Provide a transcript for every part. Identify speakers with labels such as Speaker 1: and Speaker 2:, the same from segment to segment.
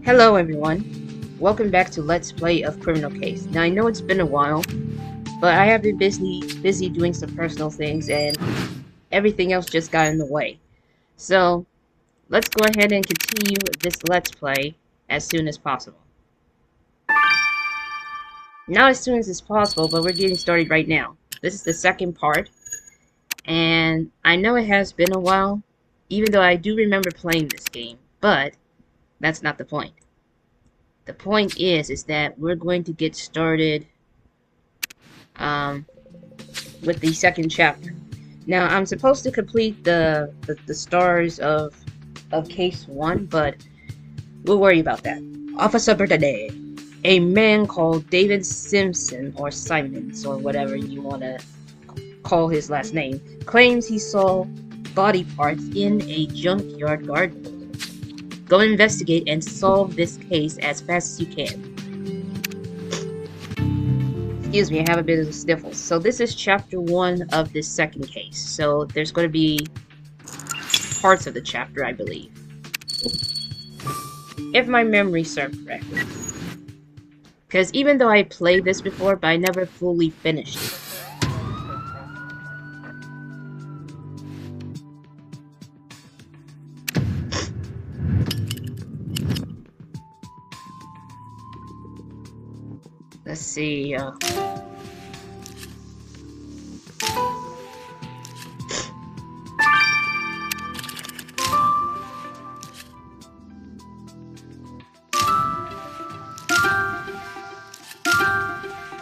Speaker 1: Hello everyone, welcome back to Let's Play of Criminal Case. Now I know it's been a while, but I have been busy doing some personal things and everything else just got in the way. So let's go ahead and continue this Let's Play as soon as possible. Not as soon as it's possible, but we're getting started right now. This is the second part, and I know it has been a while, even though I do remember playing this game, but that's not the point. The point is that we're going to get started with the second chapter. Now, I'm supposed to complete the stars of case 1, but we'll worry about that. Officer Bertade, a man called David Simpson, or Simons, or whatever you want to call his last name, claims he saw body parts in a junkyard garden. Go investigate and solve this case as fast as you can. Excuse me, I have a bit of a sniffle. So this is chapter 1 of this second case. So there's going to be parts of the chapter, I believe. If my memory serves correctly. Because even though I played this before, but I never fully finished it. Let's see,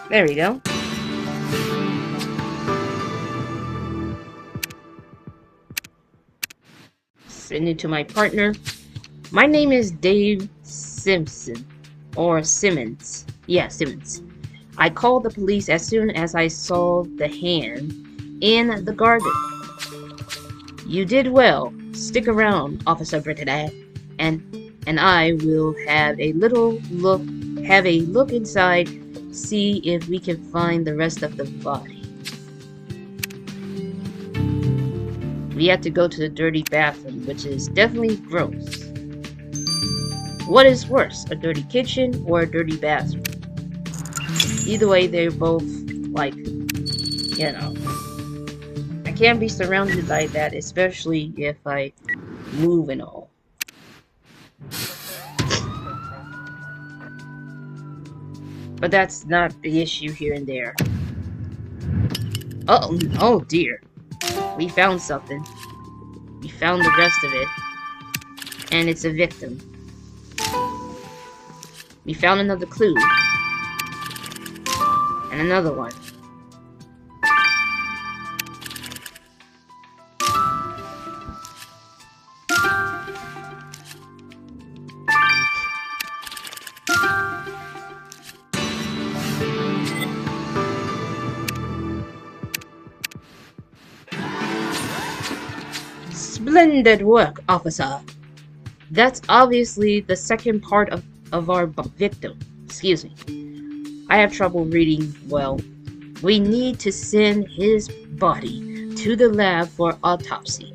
Speaker 1: there we go. Send it to my partner. My name is Dave Simpson. Or Simmons. Yeah, Simmons. I called the police as soon as I saw the hand in the garden. You did well. Stick around, Officer Britton, and I will have a look inside, see if we can find the rest of the body. We have to go to the dirty bathroom, which is definitely gross. What is worse, a dirty kitchen or a dirty bathroom? Either way, they're both, like, you know. I can't be surrounded by that, especially if I move and all. But that's not the issue here and there. Oh dear. We found something. We found the rest of it. And it's a victim. We found another clue. And another one. Splendid work, officer. That's obviously the second part of our victim. Excuse me. I have trouble reading well. We need to send his body to the lab for autopsy.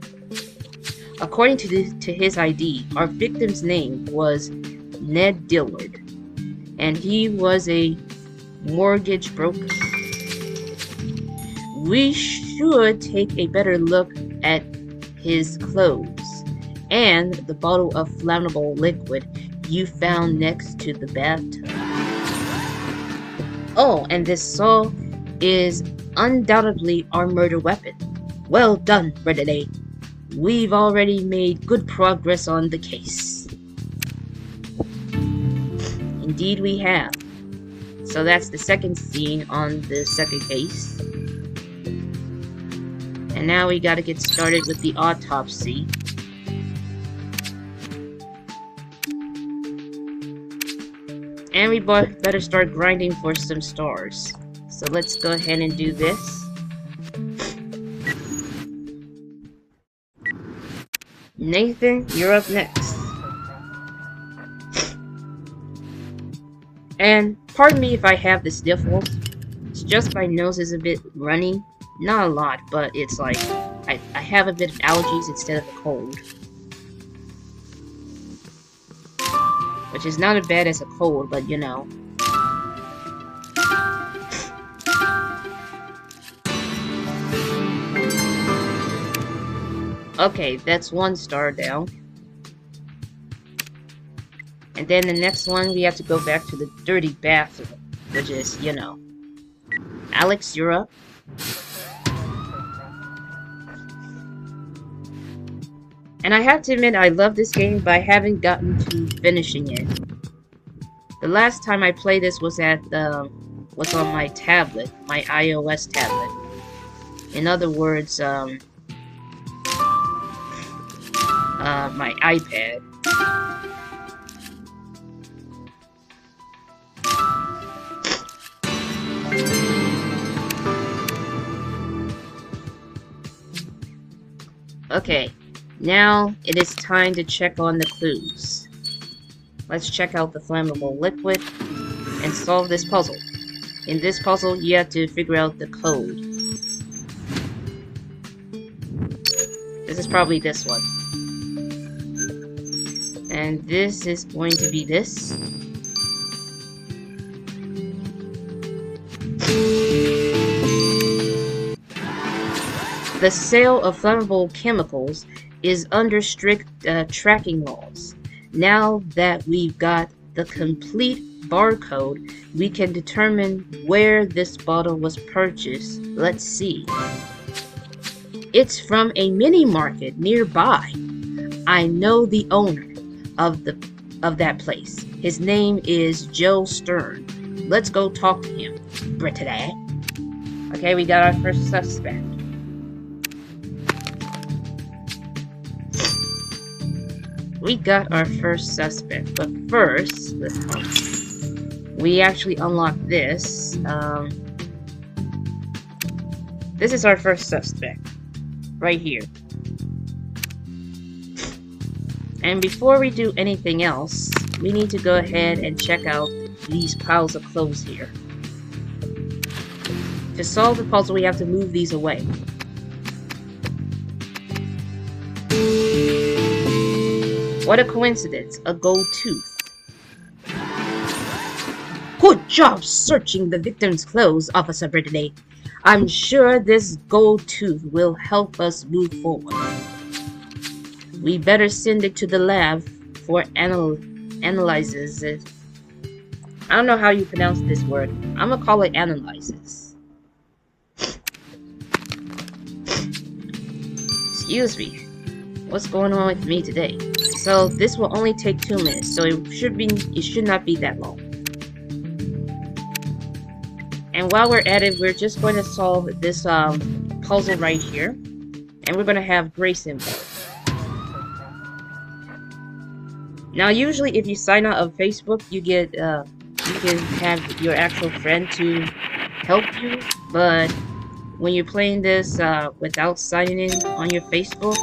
Speaker 1: According to his ID, our victim's name was Ned Dillard, and he was a mortgage broker. We should take a better look at his clothes and the bottle of flammable liquid you found next to the bathtub. Oh, and this saw is undoubtedly our murder weapon. Well done, Renee. We've already made good progress on the case. Indeed we have. So that's the second scene on the second case. And now we gotta get started with the autopsy. And we better start grinding for some stars. So let's go ahead and do this. Nathan, you're up next. And pardon me if I have the sniffles. It's just my nose is a bit runny. Not a lot, but it's like I have a bit of allergies instead of a cold. which is not as bad as a cold, but you know. Okay, that's 1 star down. And then the next one, we have to go back to the dirty bathroom, which is, you know. Alex, you're up. And I have to admit, I love this game, but I haven't gotten to finishing it. The last time I played this was was on my tablet, my iOS tablet. In other words, my iPad. Okay, now it is time to check on the clues. Let's check out the flammable liquid and solve this puzzle. In this puzzle, you have to figure out the code. This is probably this one. And this is going to be this. The sale of flammable chemicals is under strict tracking laws. Now that we've got the complete barcode, we can determine where this bottle was purchased. Let's see. It's from a mini market nearby. I know the owner of that place. His name is Joe Stern. Let's go talk to him. Brittany. Okay, we got our first suspect. We got our first suspect, but first, we actually unlock this. This is our first suspect, right here. And before we do anything else, we need to go ahead and check out these piles of clothes here. To solve the puzzle, we have to move these away. What a coincidence, a gold tooth. Good job searching the victim's clothes, Officer Brittany. I'm sure this gold tooth will help us move forward. We better send it to the lab for analyzes. I don't know how you pronounce this word. I'm gonna call it analyzes. Excuse me. What's going on with me today? So this will only take 2 minutes, so it should not be that long. And while we're at it, we're just going to solve this puzzle right here, and we're going to have Grace involved. Now, usually, if you sign up on Facebook, you get you can have your actual friend to help you. But when you're playing this without signing in on your Facebook,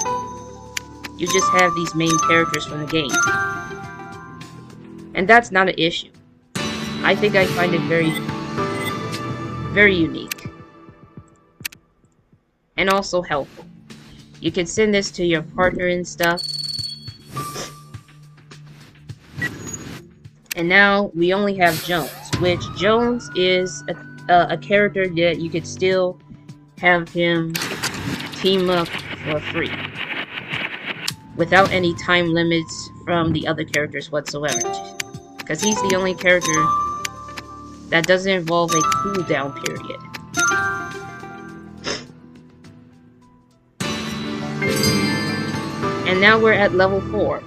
Speaker 1: you just have these main characters from the game. And that's not an issue. I think I find it very, very unique. And also helpful. You can send this to your partner and stuff. And now we only have Jones, which Jones is a character that you could still have him team up for free, without any time limits from the other characters whatsoever. Because he's the only character that doesn't involve a cooldown period. And now we're at level 4.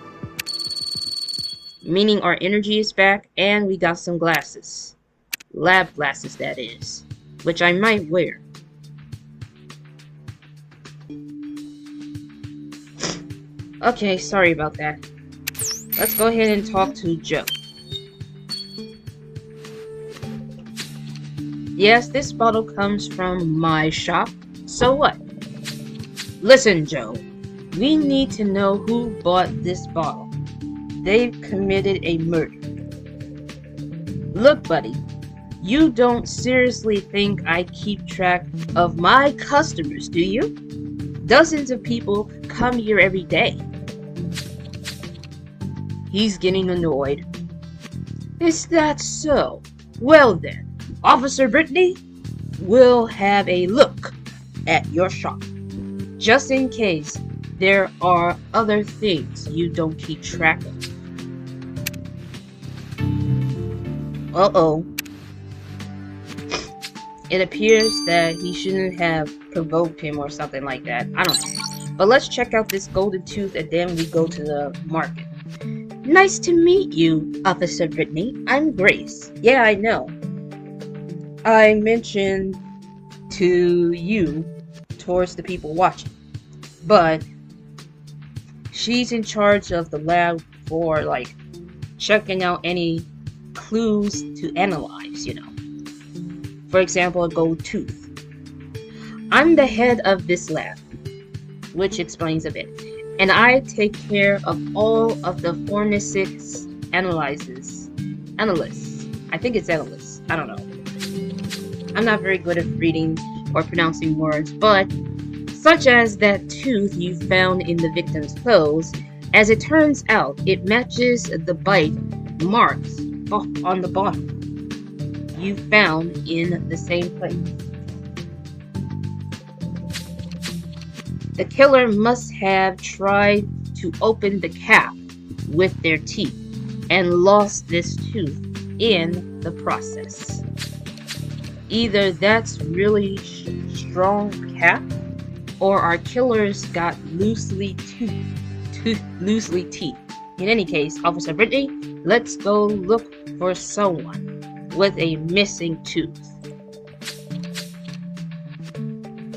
Speaker 1: Meaning our energy is back, and we got some glasses. Lab glasses, that is. Which I might wear. Okay, sorry about that. Let's go ahead and talk to Joe. Yes, this bottle comes from my shop. So what? Listen, Joe. We need to know who bought this bottle. They've committed a murder. Look, buddy. You don't seriously think I keep track of my customers, do you? Dozens of people come here every day. He's getting annoyed. Is that so? Well then, Officer Brittany will have a look at your shop, just in case there are other things you don't keep track of. Uh-oh. It appears that he shouldn't have provoked him or something like that. I don't know. But let's check out this golden tooth and then we go to the market. Nice to meet you, Officer Brittany. I'm Grace. Yeah, I know. I mentioned to you towards the people watching. But she's in charge of the lab for, like, checking out any clues to analyze, you know. For example, a gold tooth. I'm the head of this lab, which explains a bit. And I take care of all of the forensics analysts. I think it's analysts. I don't know. I'm not very good at reading or pronouncing words, but such as that tooth you found in the victim's clothes, as it turns out, it matches the bite marks on the bottom you found in the same place. The killer must have tried to open the cap with their teeth and lost this tooth in the process. Either that's really strong cap, or our killers got loosely teeth. In any case, Officer Brittany, let's go look for someone with a missing tooth.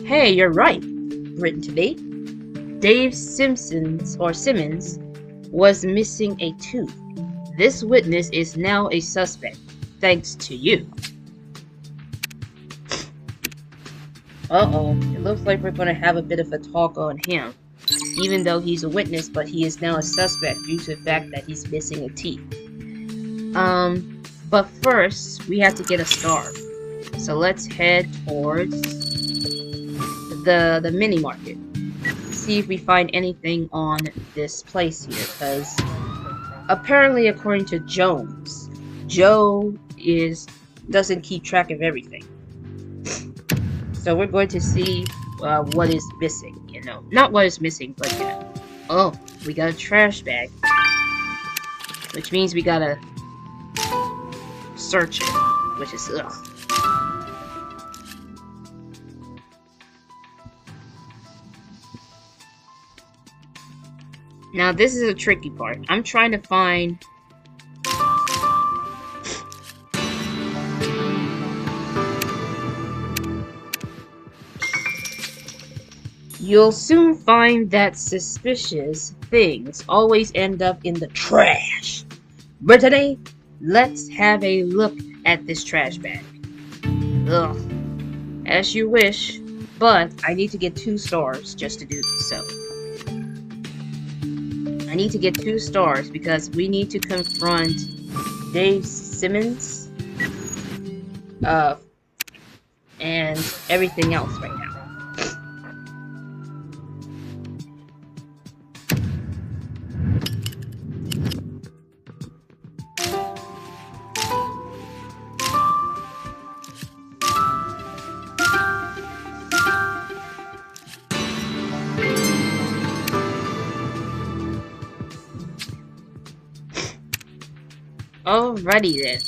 Speaker 1: Hey, you're right, Brittany. Dave Simmons was missing a tooth. This witness is now a suspect, thanks to you. Uh-oh, it looks like we're gonna have a bit of a talk on him. Even though he's a witness, but he is now a suspect due to the fact that he's missing a teeth. But first, we have to get a star. So let's head towards the mini market. See if we find anything on this place here, because apparently, according to Jones, Joe doesn't keep track of everything. So we're going to see what is missing, you know. Not what is missing, but yeah. Oh, we got a trash bag. Which means we gotta search it, which is ugh. Now this is a tricky part. I'm trying to find You'll soon find that suspicious things always end up in the trash. Brittany, let's have a look at this trash bag. Ugh. As you wish, but I need to get 2 stars just to do so. I need to get 2 stars because we need to confront Dave Simmons and everything else right now. Alrighty then,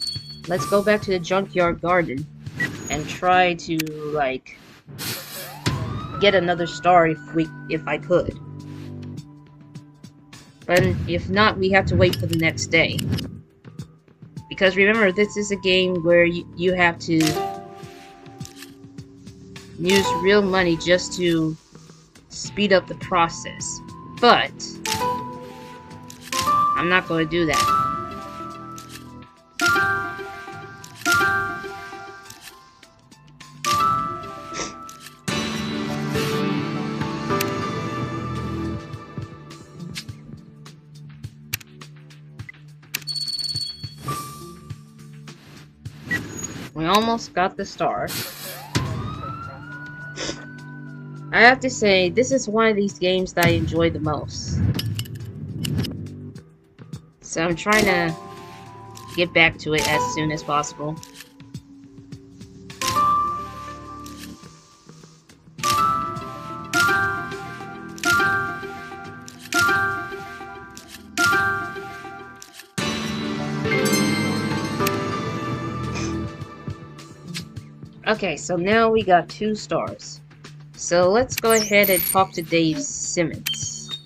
Speaker 1: let's go back to the junkyard garden and try to, like, get another star if I could. But if not, we have to wait for the next day. Because remember, this is a game where you have to use real money just to speed up the process. But I'm not going to do that. We almost got the star. I have to say, this is one of these games that I enjoy the most. So I'm trying to get back to it as soon as possible. Okay, so now we got 2 stars. So let's go ahead and talk to Dave Simmons.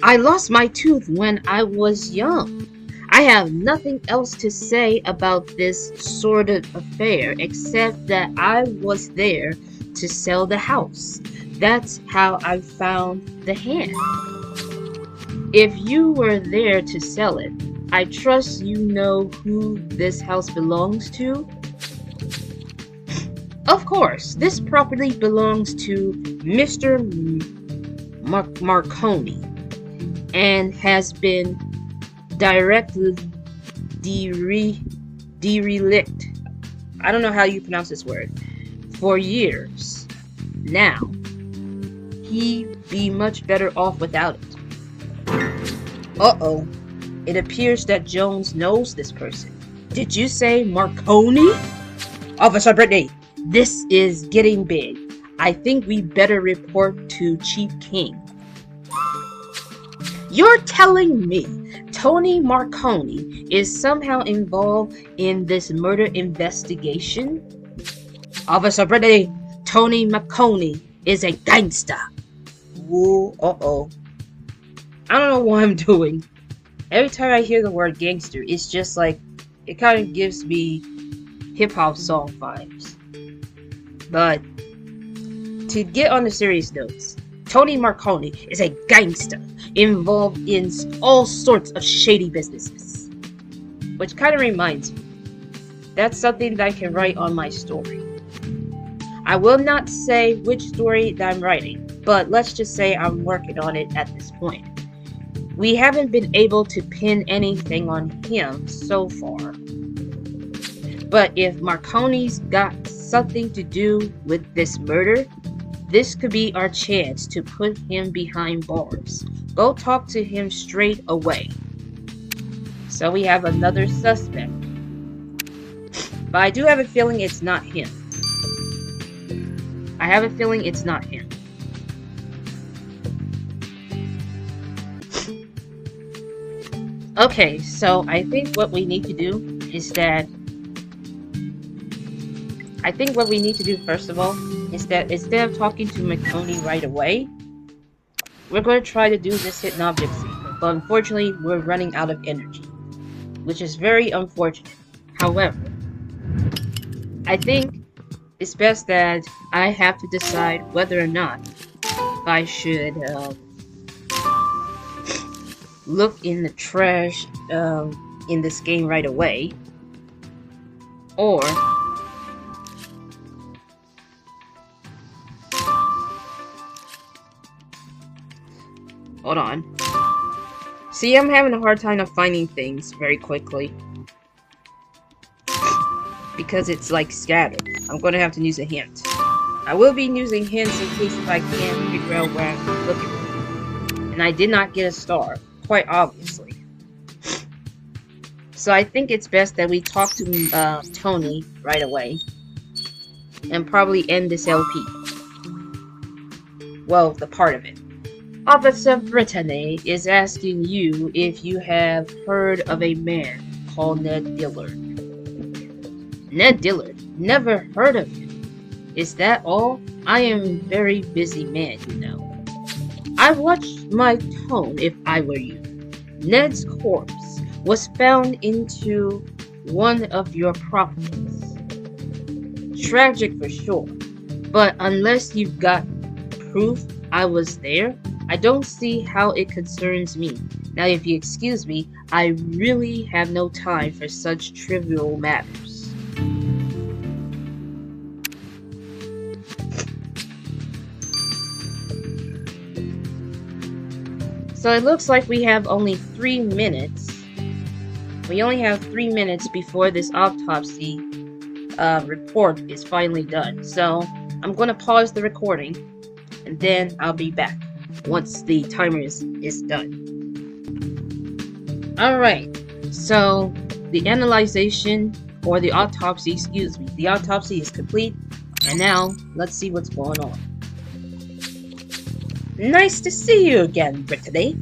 Speaker 1: I lost my tooth when I was young. I have nothing else to say about this sort of affair except that I was there to sell the house. That's how I found the hand. If you were there to sell it, I trust you know who this house belongs to? Of course, this property belongs to Mr. Marconi and has been directly derelict. I don't know how you pronounce this word. For years. Now, he'd be much better off without it. Uh-oh. It appears that Jones knows this person. Did you say Marconi? Officer Brittany, this is getting big. I think we better report to Chief King. You're telling me Tony Marconi is somehow involved in this murder investigation? Officer Brittany, Tony Marconi is a gangster. Ooh, uh-oh. I don't know what I'm doing. Every time I hear the word gangster, it's just like, it kind of gives me hip-hop song vibes. But, to get on the serious notes, Tony Marconi is a gangster involved in all sorts of shady businesses. Which kind of reminds me, that's something that I can write on my story. I will not say which story that I'm writing, but let's just say I'm working on it at this point. We haven't been able to pin anything on him so far. But if Marconi's got something to do with this murder, this could be our chance to put him behind bars. Go talk to him straight away. So we have another suspect. But I do have a feeling it's not him. I have a feeling it's not him. Okay, so I think what we need to do is that first of all is that instead of talking to Marconi right away, we're going to try to do this hidden object secret, but unfortunately we're running out of energy, which is very unfortunate. However, I think it's best that I have to decide whether or not I should look in the trash in this game right away, or hold on. See, I'm having a hard time of finding things very quickly because it's like scattered. I'm going to have to use a hint. I will be using hints in case if I can't figure out where I'm looking for. And I did not get a star, quite obviously. So I think it's best that we talk to Tony right away and probably end this LP. Well, the part of it. Officer Brittany is asking you if you have heard of a man called Ned Dillard. Ned Dillard? Never heard of him. Is that all? I am a very busy man, you know. I'd watch my tone if I were you. Ned's corpse was found into one of your properties. Tragic for sure, but unless you've got proof I was there, I don't see how it concerns me. Now, if you excuse me, I really have no time for such trivial matters. So it looks like we have only 3 minutes. We only have 3 minutes before this autopsy report is finally done. So I'm going to pause the recording, and then I'll be back once the timer is done. Alright, so the analyzation, or the autopsy, excuse me, the autopsy is complete, and now let's see what's going on. Nice to see you again, Brittany.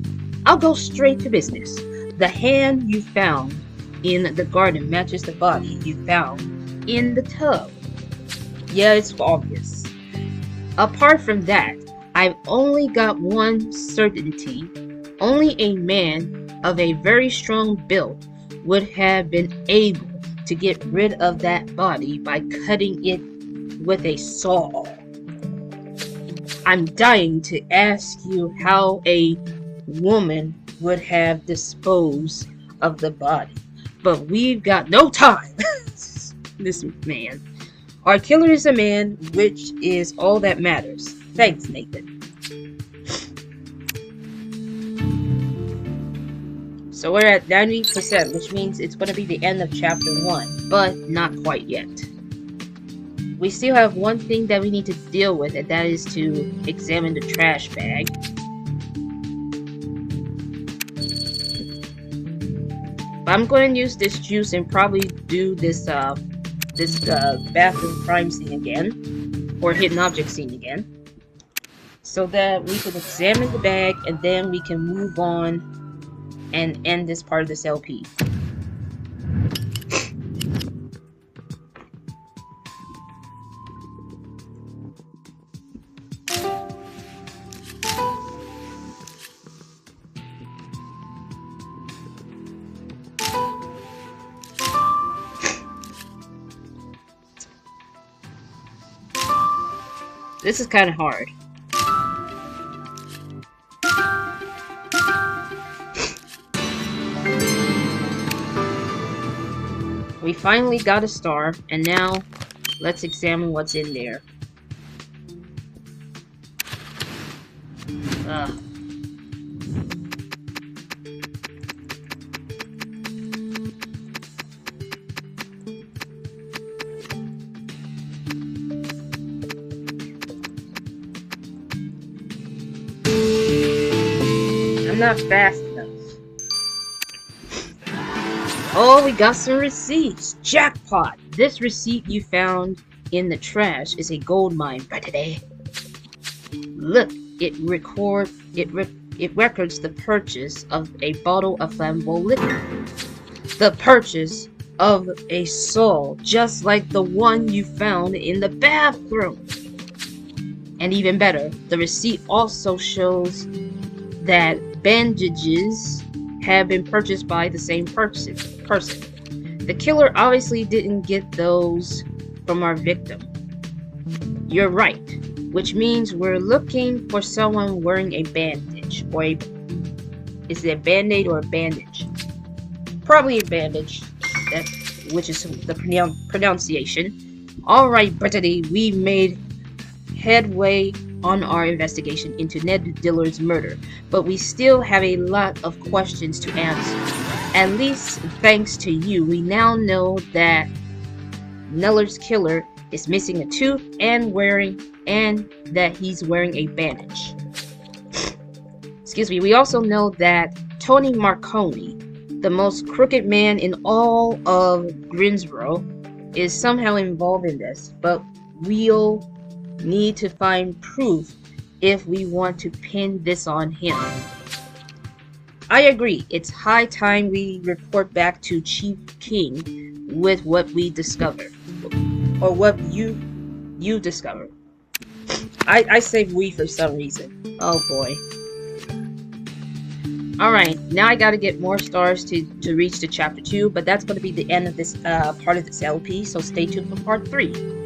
Speaker 1: I'll go straight to business. The hand you found in the garden matches the body you found in the tub. Yeah, it's obvious. Apart from that, I've only got one certainty. Only a man of a very strong build would have been able to get rid of that body by cutting it with a saw. I'm dying to ask you how a woman would have disposed of the body, but we've got no time. This man. Our killer is a man, which is all that matters. Thanks, Nathan. So we're at 90%, which means it's going to be the end of chapter 1, but not quite yet. We still have one thing that we need to deal with, and that is to examine the trash bag. But I'm going to use this juice and probably do this bathroom crime scene again, or hidden object scene again, so that we can examine the bag and then we can move on and end this part of this LP. This is kind of hard. We finally got a star, and now let's examine what's in there. I'm not fast enough. Oh, we got some receipts. Jackpot! This receipt you found in the trash is a gold mine for today. Look, it records the purchase of a bottle of flammable liquor. The purchase of a saw, just like the one you found in the bathroom. And even better, the receipt also shows that bandages have been purchased by the same person. The killer obviously didn't get those from our victim. You're right, which means we're looking for someone wearing a bandage, or is it a band-aid or a bandage? Probably a bandage, which is the pronunciation. Alright, Brittany, we made headway on our investigation into Ned Dillard's murder, but we still have a lot of questions to answer. At least thanks to you, we now know that Neller's killer is missing a tooth and that he's wearing a bandage. Excuse me. We also know that Tony Marconi, the most crooked man in all of Greensboro, is somehow involved in this, but we'll need to find proof if we want to pin this on him. I agree, it's high time we report back to Chief King with what we discovered. Or what you discovered. I say we for some reason. Oh boy. Alright, now I gotta get more stars to reach to chapter 2, but that's gonna be the end of this part of this LP, so stay tuned for part 3.